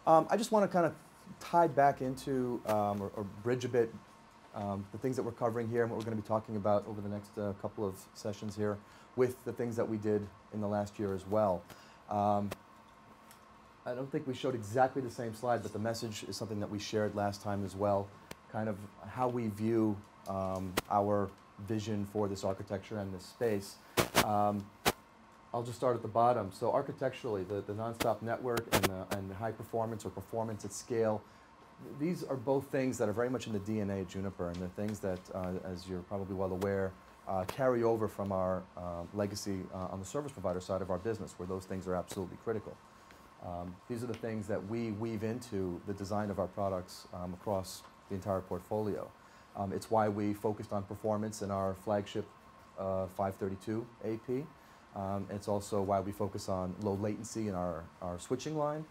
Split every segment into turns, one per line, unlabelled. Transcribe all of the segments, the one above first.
I just want to kind of tie back into or bridge a bit the things that we're covering here and what we're going to be talking about over the next couple of sessions here with the things that we did in the last year as well. I don't think we showed exactly the same slide, but the message is something that we shared last time as well, kind of how we view our vision for this architecture and this space. I'll just start at the bottom. So architecturally, the nonstop network and the high performance or performance at scale, these are both things that are very much in the DNA of Juniper, and they're things that, as you're probably well aware, carry over from our legacy on the service provider side of our business, where those things are absolutely critical. These are the things that we weave into the design of our products across the entire portfolio. It's why we focused on performance in our flagship 532 AP. It's also why we focus on low latency in our switching line.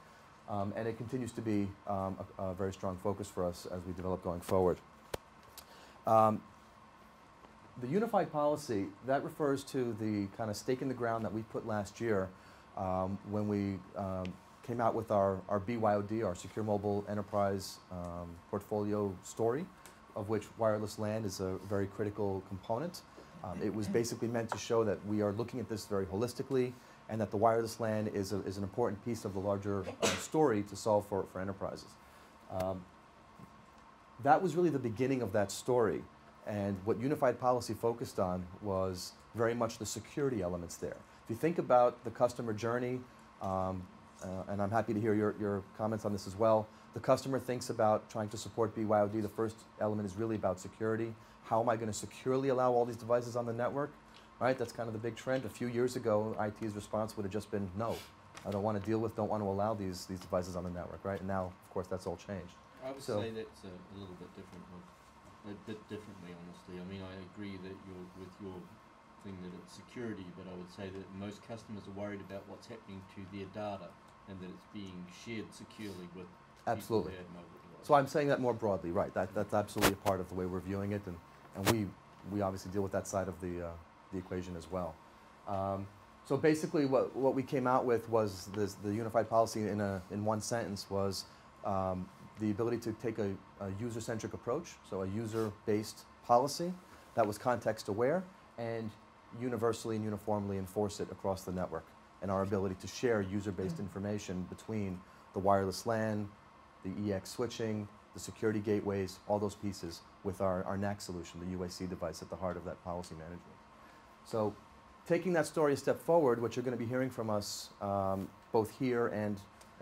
And it continues to be a very strong focus for us as we develop going forward. The unified policy, that refers to the kind of stake in the ground that we put last year when we came out with our BYOD, our Secure Mobile Enterprise portfolio story, of which wireless LAN is a very critical component. It was basically meant to show that we are looking at this very holistically, and that the wireless LAN is an important piece of the larger story to solve for enterprises. That was really the beginning of that story, and what unified policy focused on was very much the security elements there. If you think about the customer journey, and I'm happy to hear your comments on this as well, the customer thinks about trying to support BYOD. The first element is really about security. How am I going to securely allow all these devices on the network? Right, that's kind of the big trend. A few years ago, IT's response would have just been, no, I don't want to deal with, don't want to allow these devices on the network, right? And now, of course, that's all changed.
I would say that's a little bit different, a bit differently, honestly. I mean, I agree that with your thing that it's security, but I would say that most customers are worried about what's happening to their data and that it's being shared securely with
absolutely.
people who have mobile devices.
So I'm saying that more broadly, right? That's absolutely a part of the way we're viewing it, and we obviously deal with that side of the equation as well. So basically what we came out with was the unified policy in one sentence was the ability to take a user-centric approach, so a user-based policy that was context-aware and universally and uniformly enforce it across the network, and our ability to share user-based information between the wireless LAN, the EX switching, the security gateways, all those pieces with our NAC solution, the UAC device at the heart of that policy management. So taking that story a step forward, what you're going to be hearing from us both here and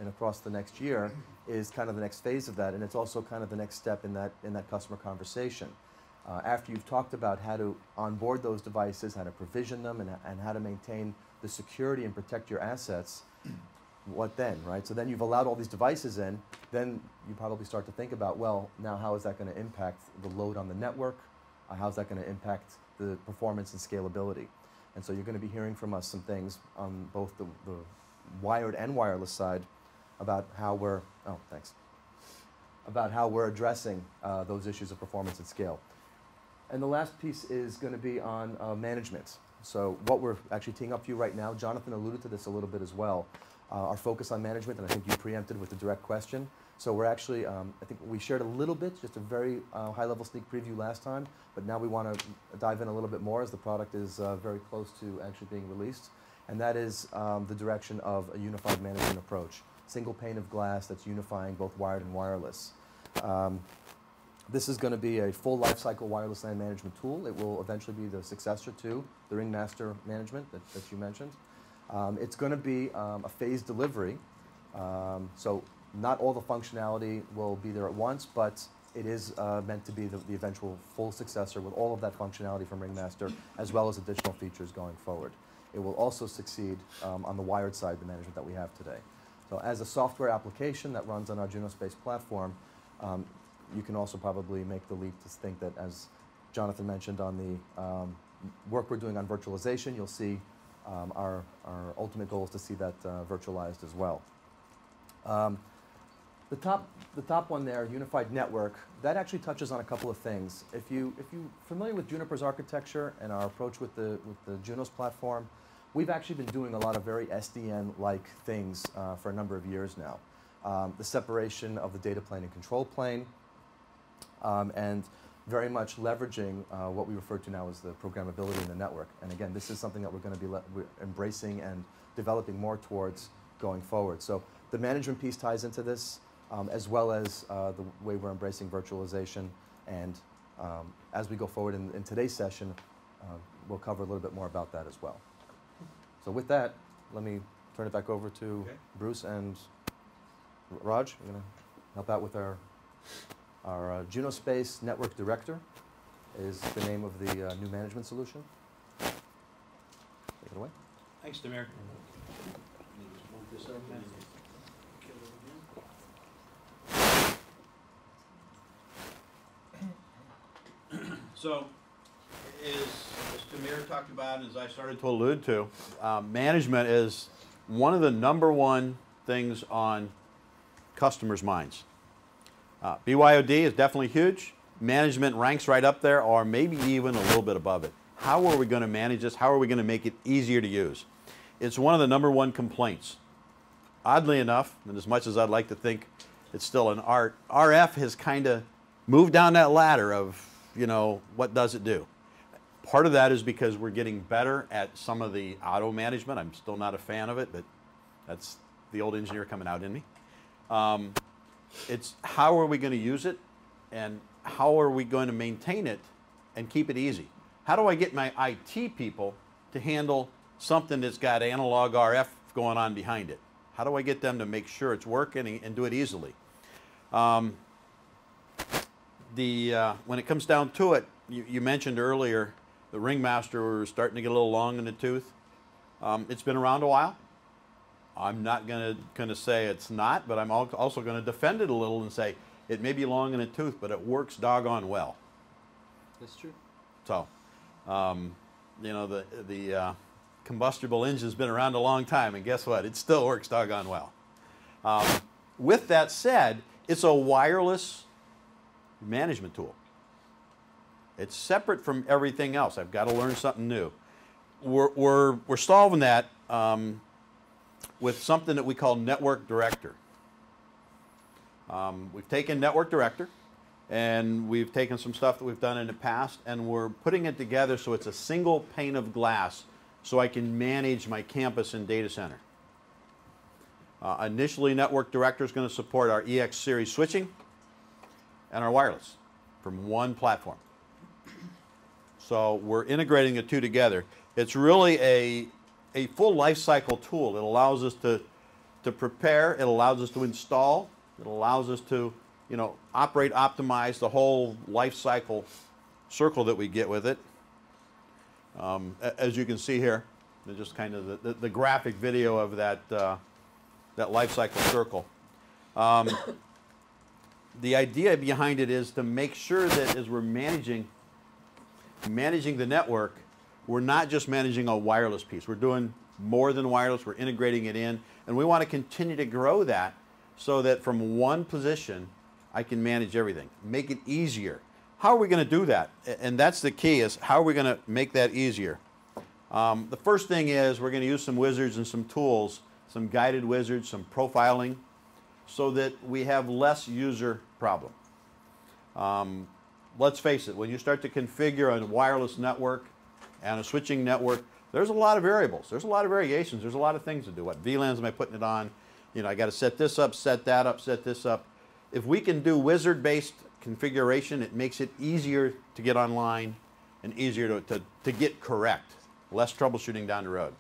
across the next year is kind of the next phase of that, and it's also kind of the next step in that customer conversation. After you've talked about how to onboard those devices, how to provision them, and how to maintain the security and protect your assets, what then, right? So then you've allowed all these devices in, then you probably start to think about, well, now how is that going to impact the load on the network? How's that going to impact the performance and scalability? And so you're going to be hearing from us some things on both the wired and wireless side about how we're, about how we're addressing those issues of performance and scale. And the last piece is going to be on management. So what we're actually teeing up for you right now, Jonathan alluded to this a little bit as well, our focus on management, and I think you preempted with the direct question. So we're actually, I think we shared a little bit, just a very high-level sneak preview last time, but now we want to dive in a little bit more as the product is very close to actually being released. And that is the direction of a unified management approach. Single pane of glass that's unifying both wired and wireless. This is going to be a full lifecycle wireless LAN management tool. It will eventually be the successor to the Ringmaster management that you mentioned. It's going to be a phased delivery. So not all the functionality will be there at once, but it is meant to be the eventual full successor with all of that functionality from Ringmaster, as well as additional features going forward. It will also succeed on the wired side, the management that we have today. So as a software application that runs on our JUNOS-based platform, you can also probably make the leap to think that, as Jonathan mentioned, on the work we're doing on virtualization, you'll see our ultimate goal is to see that virtualized as well. The top one there, unified network, that actually touches on a couple of things. If you're familiar with Juniper's architecture and our approach with the JUNOS platform, we've actually been doing a lot of very SDN-like things for a number of years now. the separation of the data plane and control plane, and very much leveraging what we refer to now as the programmability in the network. And again, this is something that we're going to be we're embracing and developing more towards going forward. So the management piece ties into this, as well as the way we're embracing virtualization. And as we go forward in today's session, we'll cover a little bit more about that as well. So with that, let me turn it back over to Bruce and Raj. You're going to help out with our JUNOS Space Network Director is the name of the new management solution. Take it away.
Thanks, Demir. So, as Tamir talked about, as I started to allude to, management is one of the #1 things on customers' minds. BYOD is definitely huge. Management ranks right up there, or maybe even a little bit above it. How are we going to manage this? How are we going to make it easier to use? It's one of the #1 complaints. Oddly enough, and as much as I'd like to think it's still an art, RF has kind of moved down that ladder of, you know, what does it do? Part of that is because we're getting better at some of the auto management. I'm still not a fan of it, but that's the old engineer coming out in me. It's how are we going to use it, and how are we going to maintain it and keep it easy? How do I get my IT people to handle something that's got analog RF going on behind it? How do I get them to make sure it's working and do it easily? When it comes down to it, you mentioned earlier the Ringmaster was starting to get a little long in the tooth. It's been around a while. I'm not going to say it's not, but I'm also going to defend it a little and say it may be long in the tooth, but it works doggone well.
That's true.
So, you know, the combustible engine's been around a long time, and guess what? It still works doggone well. With that said, it's a wireless management tool. It's separate from everything else. I've got to learn something new. We're solving that with something that we call Network Director. We've taken Network Director, and we've taken some stuff that we've done in the past, and we're putting it together so it's a single pane of glass so I can manage my campus and data center. Initially, Network Director is going to support our EX series switching and our wireless from one platform. So we're integrating the two together. It's really a full life cycle tool. It allows us to prepare, it allows us to install, it allows us to, you know, operate, optimize the whole life cycle circle that we get with it. As you can see here, just kind of the graphic video of that life cycle circle. The idea behind it is to make sure that as we're managing the network, we're not just managing a wireless piece. We're doing more than wireless. We're integrating it in, and we want to continue to grow that so that from one position, I can manage everything, make it easier. How are we going to do that? And that's the key, is how are we going to make that easier? The first thing is we're going to use some wizards and some tools, some guided wizards, some profiling, so that we have less user problem. Let's face it, when you start to configure a wireless network and a switching network, there's a lot of variables. There's a lot of variations. There's a lot of things to do. What VLANs am I putting it on? You know, I got to set this up, set that up, set this up. If we can do wizard-based configuration, it makes it easier to get online and easier to get correct. Less troubleshooting down the road.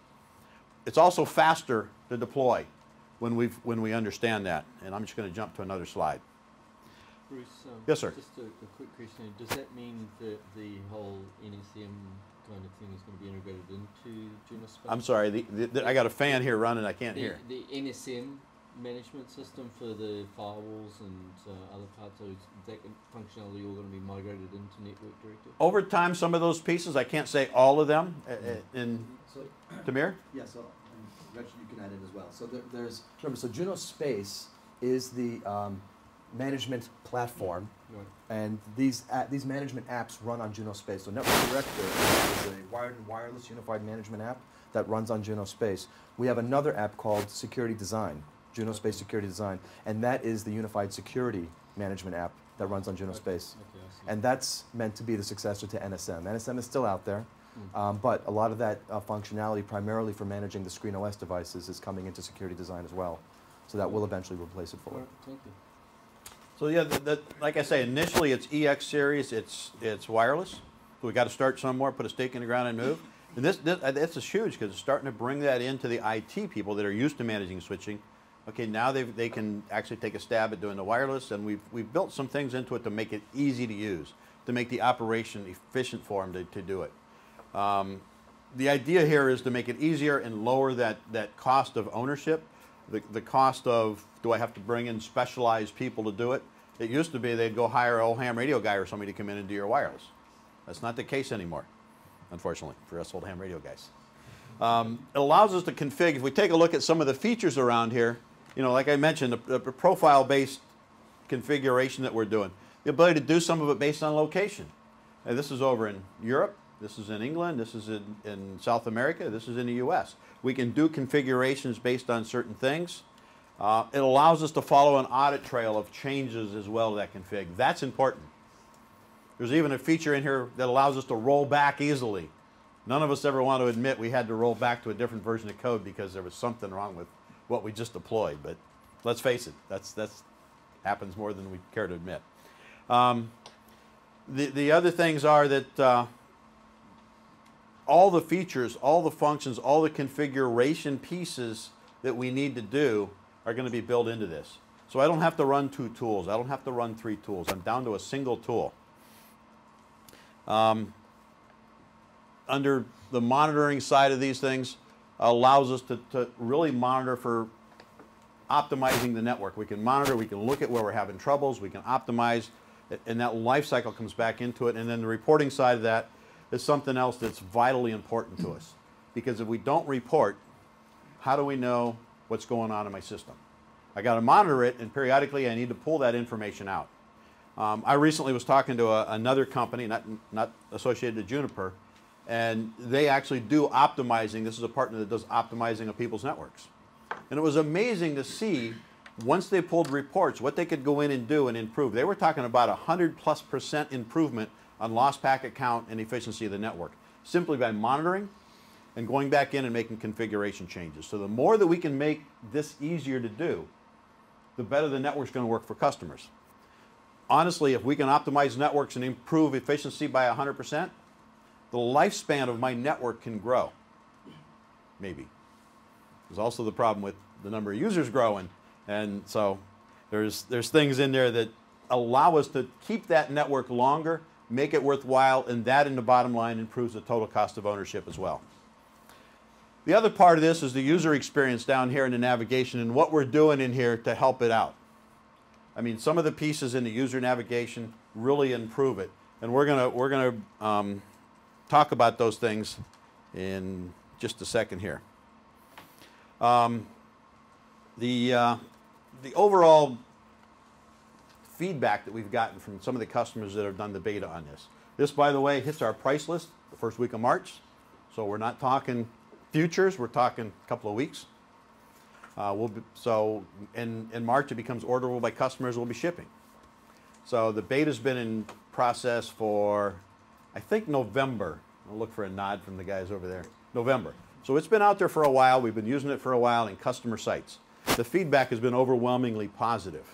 It's also faster to deploy when we understand that. And I'm just going to jump to another slide.
Bruce,
yes, sir.
Just a quick question. Does that mean that the whole NSM kind of thing is going to be integrated into JUNOS Space?
I'm sorry, I got a fan here running, I can't hear.
The NSM management system for the firewalls and other parts, so is that functionality all going to be migrated into Network Director? Over
time, some of those pieces, I can't say all of them. Tamir?
Yeah, so Reg, you can add in as well. So remember, so JUNOS Space is the management platform, right, and these management apps run on JUNOS Space. So Network Director is a wired and wireless unified management app that runs on JUNOS Space. We have another app called Security Design, Juno Space Security Design, and that is the unified security management app that runs on Juno Space.
Okay, I see.
And that's meant to be the successor to NSM. NSM is still out there, but a lot of that functionality, primarily for managing the Screen OS devices, is coming into security design as well. So that will eventually replace it fully.
Thank you.
So yeah, like I say, initially it's EX series, it's wireless. So we got to start somewhere, put a stake in the ground and move. And this is huge because it's starting to bring that into the IT people that are used to managing switching. Okay, now they can actually take a stab at doing the wireless, and we've built some things into it to make it easy to use, to make the operation efficient for them to do it. The idea here is to make it easier and lower that cost of ownership. The cost of, do I have to bring in specialized people to do it? It used to be they'd go hire an old ham radio guy or somebody to come in and do your wireless. That's not the case anymore, unfortunately, for us old ham radio guys. It allows us to configure. If we take a look at some of the features around here, you know, like I mentioned, the profile-based configuration that we're doing, the ability to do some of it based on location. And this is over in Europe. This is in England, this is in South America, this is in the US. We can do configurations based on certain things. It allows us to follow an audit trail of changes as well to that config. That's important. There's even a feature in here that allows us to roll back easily. None of us ever want to admit we had to roll back to a different version of code because there was something wrong with what we just deployed. But let's face it, that's happens more than we care to admit. The other things are that all the features, all the functions, all the configuration pieces that we need to do are going to be built into this. So I don't have to run 2 tools. I don't have to run 3 tools. I'm down to a single tool. Under the monitoring side of these things, allows us to really monitor for optimizing the network. We can monitor, we can look at where we're having troubles, we can optimize, and that life cycle comes back into it. And then the reporting side of that is something else that's vitally important to us. Because if we don't report, how do we know what's going on in my system? I got to monitor it, and periodically I need to pull that information out. I recently was talking to another company, not associated to Juniper, and they actually do optimizing. This is a partner that does optimizing of people's networks. And it was amazing to see, once they pulled reports, what they could go in and do and improve. They were talking about 100+% improvement on lost packet count and efficiency of the network, simply by monitoring and going back in and making configuration changes. So the more that we can make this easier to do, the better the network's going to work for customers. Honestly, if we can optimize networks and improve efficiency by 100%, the lifespan of my network can grow. Maybe. There's also the problem with the number of users growing, and so there's things in there that allow us to keep that network longer, make it worthwhile, and that in the bottom line improves the total cost of ownership as well. The other part of this is the user experience down here in the navigation and what we're doing in here to help it out. I mean, some of the pieces in the user navigation really improve it, and we're gonna talk about those things in just a second here. The overall feedback that we've gotten from some of the customers that have done the beta on this. This, by the way, hits our price list the first week of March, so we're not talking futures, we're talking a couple of weeks. So in March it becomes orderable by customers, we'll be shipping. So the beta's been in process for, I think, November. I'll look for a nod from the guys over there. November. So it's been out there for a while. We've been using it for a while in customer sites. The feedback has been overwhelmingly positive.